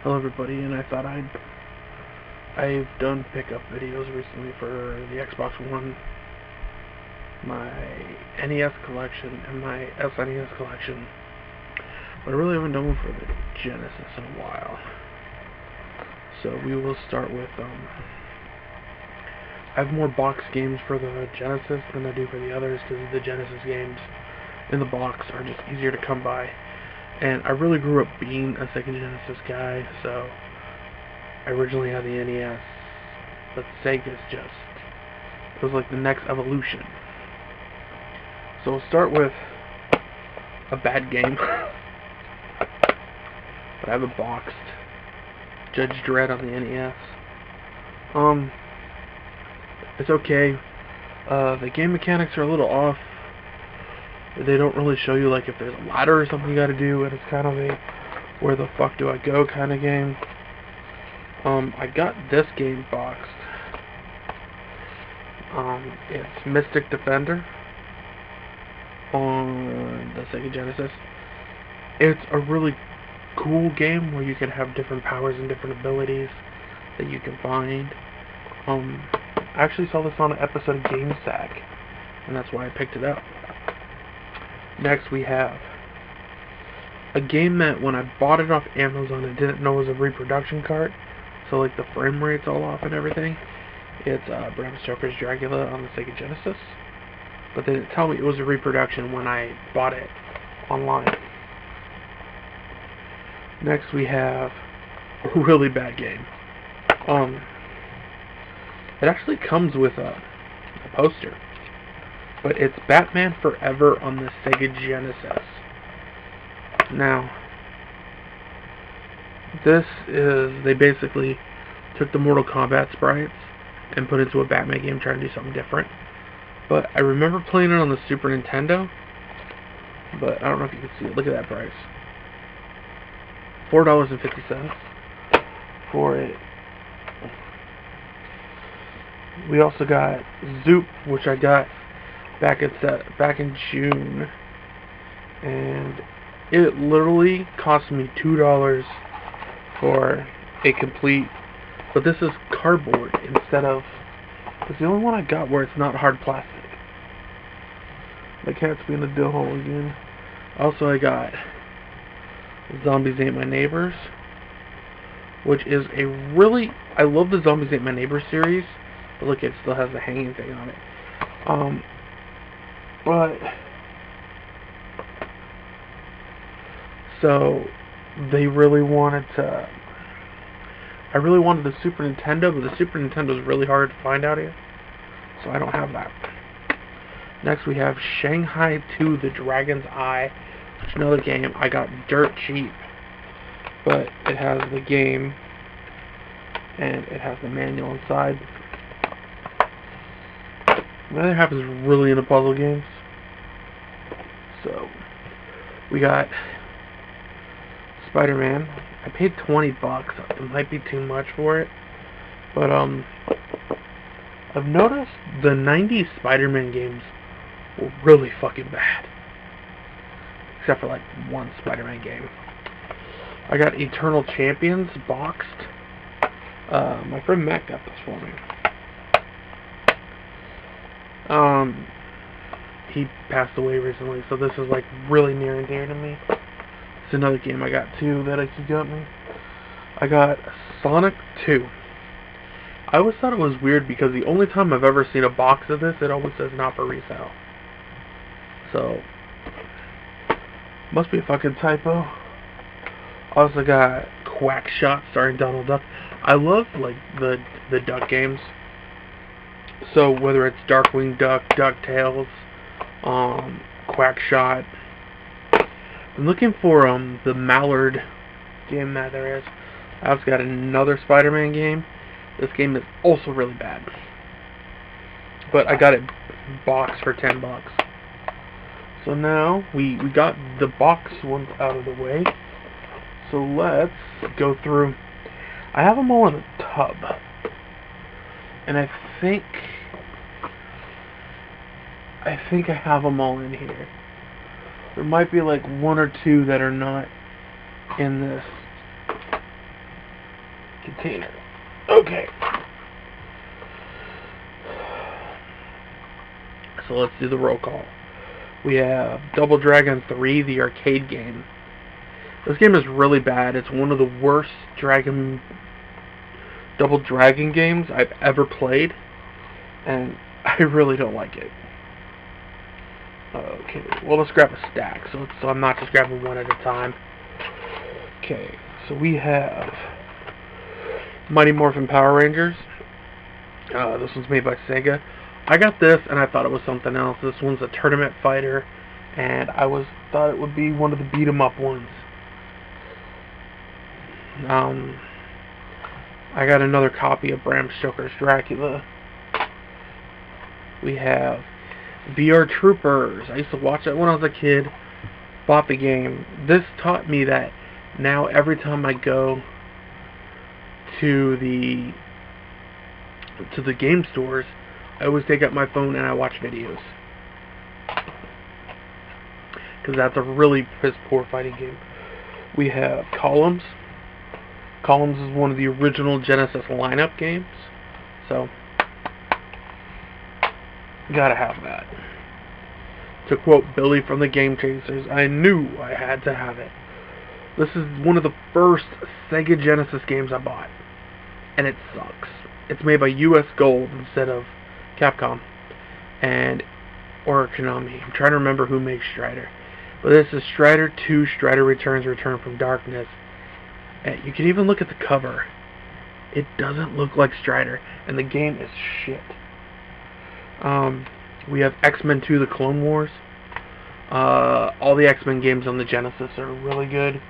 Hello everybody, and I've done pickup videos recently for the Xbox One, my NES collection, and my SNES collection, but I really haven't done one for the Genesis in a while. So we will start with, I have more box games for the Genesis than I do for the others, because the Genesis games in the box are just easier to come by. And I really grew up being a Sega Genesis guy, so I originally had the NES, but Sega's it was like the next evolution. So we'll start with a bad game, but I have it boxed. Judge Dredd on the NES. It's okay. The game mechanics are a little off. They don't really show you, like, if there's a ladder or something you gotta do, and it's kind of a where the fuck do I go kind of game. I got this game boxed. It's Mystic Defender on the Sega Genesis. It's a really cool game where you can have different powers and different abilities that you can find. I actually saw this on an episode of GameSack, and that's why I picked it up. Next we have a game that when I bought it off Amazon I didn't know was a reproduction cart, so like the frame rate's all off and everything. It's Bram Stoker's Dracula on the Sega Genesis, but they didn't tell me it was a reproduction when I bought it online. Next we have a really bad game. It actually comes with a poster, but it's Batman Forever on the Sega Genesis. Now, they basically took the Mortal Kombat sprites and put it into a Batman game trying to do something different. But I remember playing it on the Super Nintendo, but I don't know if you can see it. Look at that price. $4.50 for it. We also got Zoop, which I got back in June, and it literally cost me $2 for a complete, but this is cardboard instead of, it's the only one I got where it's not hard plastic. My cat's being a dillhole again. Also I got Zombies Ate My Neighbors, which is a really, I love the Zombies Ate My Neighbors series, but look, it still has the hanging thing on it. But so they really wanted to. I really wanted the Super Nintendo, but the Super Nintendo is really hard to find out here, so I don't have that. Next we have Shanghai 2: The Dragon's Eye, which is another game I got dirt cheap, but it has the game and it has the manual inside. The other half is really into puzzle games. So, we got Spider-Man. I paid $20. It might be too much for it. But, I've noticed the 90s Spider-Man games were really fucking bad. Except for, like, one Spider-Man game. I got Eternal Champions boxed. My friend Matt got this for me. He passed away recently, so this is like really near and dear to me. It's another game I got too that he got me. I got Sonic 2. I always thought it was weird because the only time I've ever seen a box of this, it always says not for resale. So, must be a fucking typo. Also got Quackshot starring Donald Duck. I love like the Duck games. So whether it's Darkwing Duck, DuckTales, Quackshot. I'm looking for the Mallard game that there is. I also got another Spider-Man game. This game is also really bad, but I got it boxed for $10. So now we got the box ones out of the way. So let's go through. I have them all in a tub, and I think I have them all in here. There might be like one or two that are not in this container. Okay. So let's do the roll call. We have Double Dragon 3, the arcade game. This game is really bad. It's one of the worst Double Dragon games I've ever played, and I really don't like it. Okay, well, let's grab a stack, so I'm not just grabbing one at a time. Okay, so we have Mighty Morphin Power Rangers. This one's made by Sega. I got this, and I thought it was something else. This one's a tournament fighter, and I thought it would be one of the beat-em-up ones. I got another copy of Bram Stoker's Dracula. We have VR Troopers. I used to watch that when I was a kid. Bought the game. This taught me that now every time I go to the game stores, I always take out my phone and I watch videos. Because that's a really piss-poor fighting game. We have Columns. Columns is one of the original Genesis lineup games. So, gotta have that. To quote Billy from the Game Chasers, I knew I had to have it. This is one of the first Sega Genesis games I bought. And it sucks. It's made by US Gold instead of Capcom. Or Konami. I'm trying to remember who makes Strider. But this is Strider 2, Strider Returns, Return from Darkness. And you can even look at the cover. It doesn't look like Strider. And the game is shit. We have X-Men 2, The Clone Wars. All the X-Men games on the Genesis are really good.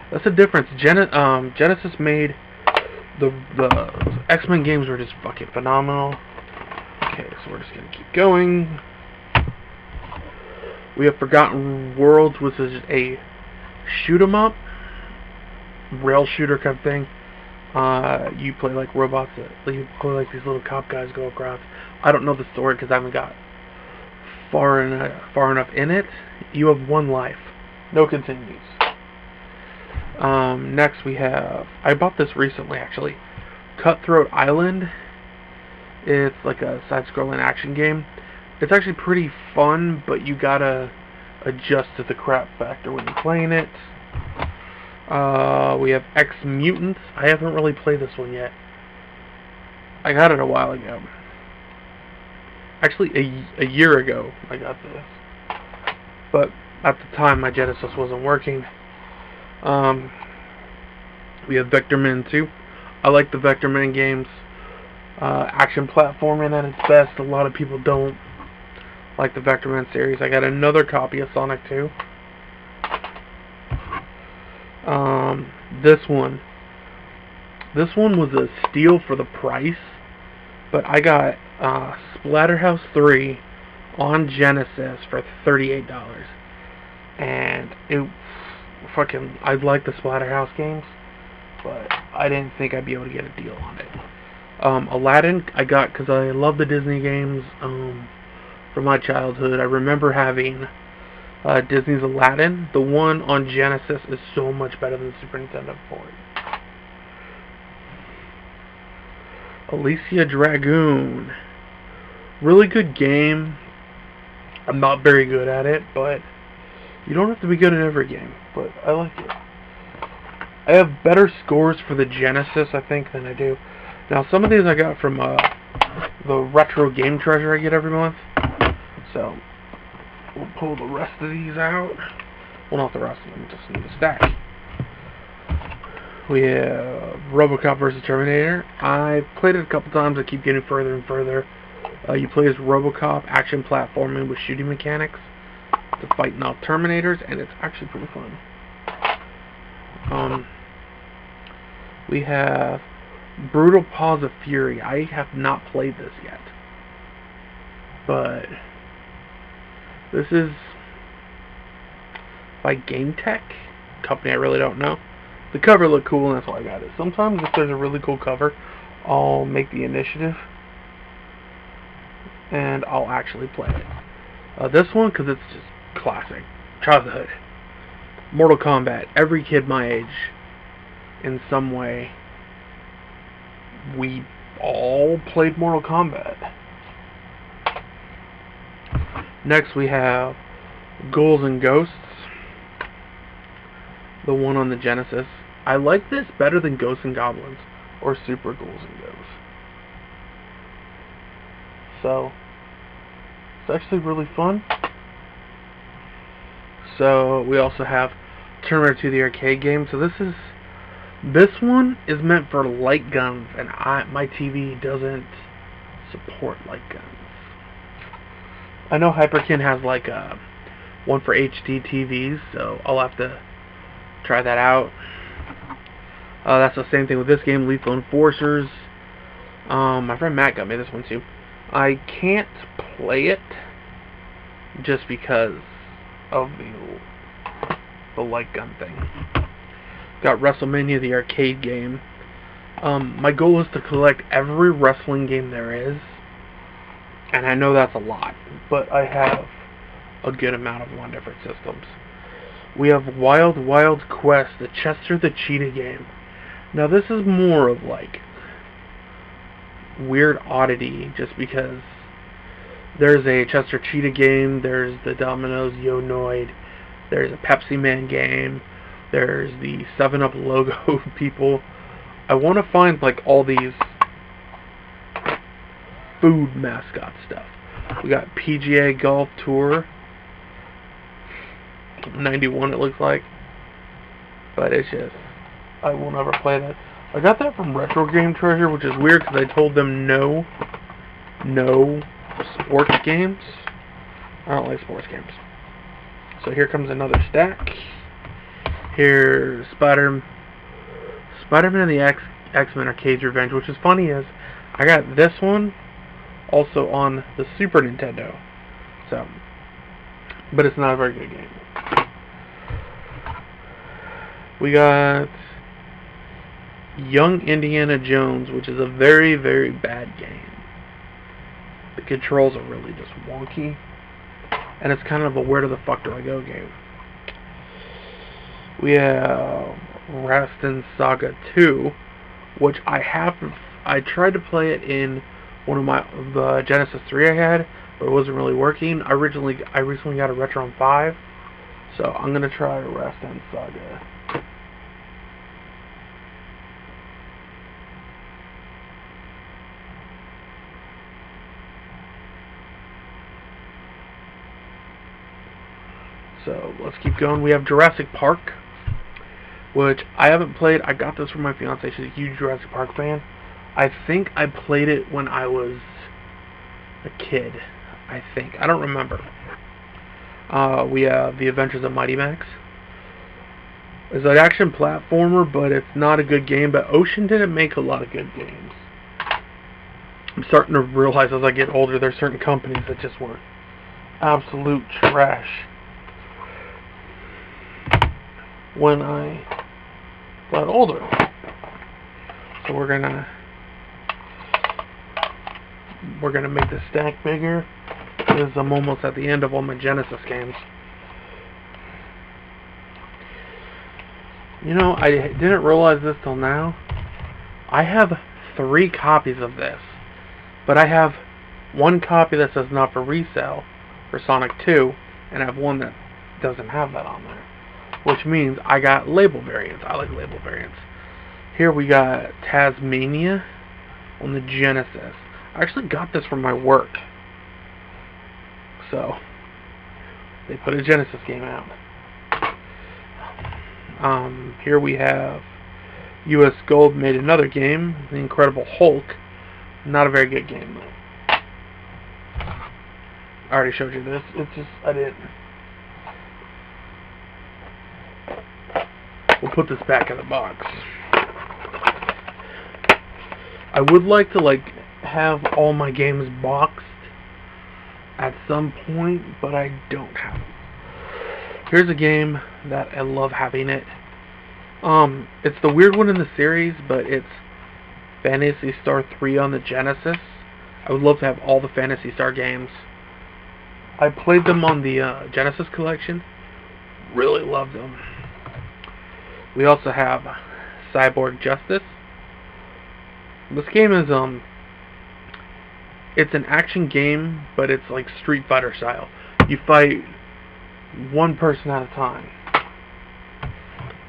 That's the difference. Genesis made the X-Men games were just fucking phenomenal. Okay, so we're just gonna keep going. We have Forgotten Worlds, which is a shoot 'em up, rail shooter kind of thing. You play like robots. You play like these little cop guys go across. I don't know the story because I haven't got far enough in it. You have one life. No continues. Next we have, I bought this recently actually, Cutthroat Island. It's like a side-scrolling action game. It's actually pretty fun, but you gotta adjust to the crap factor when you're playing it. We have X Mutants. I haven't really played this one yet. I got it a while ago. Actually, a year ago I got this. But at the time my Genesis wasn't working. We have Vectorman 2. I like the Vectorman games. Action platforming at its best. A lot of people don't like the Vectorman series. I got another copy of Sonic 2. This one was a steal for the price, but I got Splatterhouse 3 on Genesis for $38, and I like the Splatterhouse games, but I didn't think I'd be able to get a deal on it. Aladdin I got because I love the Disney games from my childhood. I remember having Disney's Aladdin. The one on Genesis is so much better than the Super Nintendo port. Alicia Dragoon. Really good game. I'm not very good at it, but you don't have to be good at every game, but I like it. I have better scores for the Genesis, I think, than I do. Now, some of these I got from the Retro Game Treasure I get every month. So, we'll pull the rest of these out. Well, not the rest of them, just in the stack. We have RoboCop vs. Terminator. I've played it a couple times. I keep getting further and further. You play as RoboCop, action platforming with shooting mechanics to fighting off Terminators, and it's actually pretty fun. We have Brutal Paws of Fury. I have not played this yet, but this is by Game Tech, company I really don't know. The cover looked cool, and that's why I got it. Sometimes if there's a really cool cover, I'll make the initiative and I'll actually play it. This one, because it's just classic childhood. Mortal Kombat. Every kid my age, in some way, we all played Mortal Kombat. Next we have Ghouls and Ghosts, the one on the Genesis. I like this better than Ghosts and Goblins or Super Ghouls and Ghosts. So, it's actually really fun. So, we also have Terminator 2, the arcade game. So this one is meant for light guns, and my TV doesn't support light guns. I know Hyperkin has like one for HD TVs, so I'll have to try that out. That's the same thing with this game, Lethal Enforcers. My friend Matt got me this one too. I can't play it just because of the light gun thing. Got WrestleMania, the arcade game. My goal is to collect every wrestling game there is, and I know that's a lot, but I have a good amount of them on different systems. We have Wild Wild Quest, the Chester the Cheetah game. Now this is more of like weird oddity, just because there's a Chester Cheetah game, there's the Domino's Yo-Noid, there's a Pepsi Man game, there's the 7-Up logo people. I want to find like all these food mascot stuff. We got PGA Golf Tour 91 it looks like, but it's just, I will never play that. I got that from Retro Game Treasure, which is weird because I told them no sports games. I don't like sports games. So here comes another stack. Here's Spider-Man and the X-Men Arcade's Revenge, which is funny is I got this one also on the Super Nintendo. So, but it's not a very good game. We got Young Indiana Jones, which is a very, very bad game. The controls are really just wonky, and it's kind of a where the fuck do I go game. We have Rastin Saga 2, which I tried to play it in one of the Genesis 3 I had, but it wasn't really working. I recently got a Retron 5, so I'm gonna try Rastin Saga. So let's keep going. We have Jurassic Park, which I haven't played. I got this from my fiance. She's a huge Jurassic Park fan. I think I played it when I was a kid. I think. I don't remember. We have The Adventures of Mighty Max. It's an action platformer, but it's not a good game. But Ocean didn't make a lot of good games. I'm starting to realize as I get older, there's certain companies that just were absolute trash when I got older. So we're gonna make the stack bigger, because I'm almost at the end of all my Genesis games. You know, I didn't realize this till now. I have 3 copies of this, but I have 1 copy that says not for resale for Sonic 2, and I have one that doesn't have that on there, which means I got label variants. I like label variants. Here we got Tasmania on the Genesis. I actually got this from my work, so they put a Genesis game out. Here we have US Gold made another game, The Incredible Hulk. Not a very good game though. I already showed you this. It's just, I didn't. We'll put this back in the box. I would like to have all my games boxed at some point, but I don't have them. Here's a game that I love having it. It's the weird one in the series, but it's Phantasy Star 3 on the Genesis. I would love to have all the Phantasy Star games. I played them on the Genesis collection. Really loved them. We also have Cyborg Justice. This game is it's an action game, but it's like Street Fighter style. You fight one person at a time.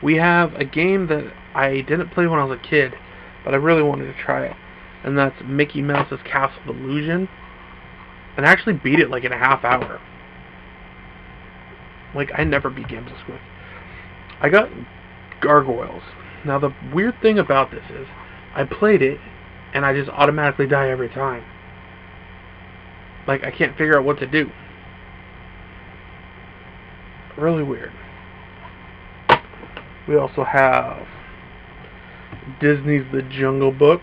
We have a game that I didn't play when I was a kid, but I really wanted to try it, and that's Mickey Mouse's Castle of Illusion. And I actually beat it like in a half hour. Like, I never beat games this quick. I got Gargoyles. Now, the weird thing about this is, I played it, and I just automatically die every time. Like, I can't figure out what to do. Really weird. We also have Disney's The Jungle Book,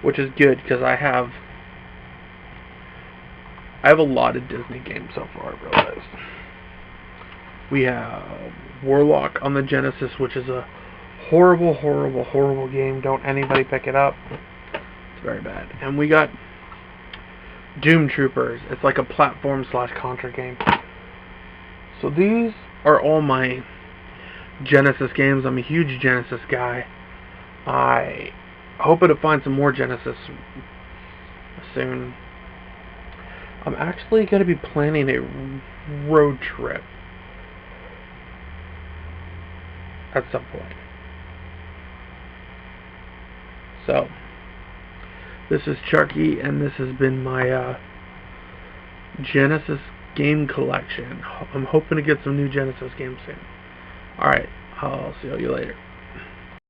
which is good because I have a lot of Disney games so far, I've realized. We have Warlock on the Genesis, which is a horrible, horrible, horrible game. Don't anybody pick it up. It's very bad. And we got Doom Troopers. It's like a platform/Contra game. So these are all my Genesis games. I'm a huge Genesis guy. I hoping to find some more Genesis soon. I'm actually going to be planning a road trip at some point. So, this is Chucky, and this has been my Genesis game collection. I'm hoping to get some new Genesis games soon. Alright, I'll see you later.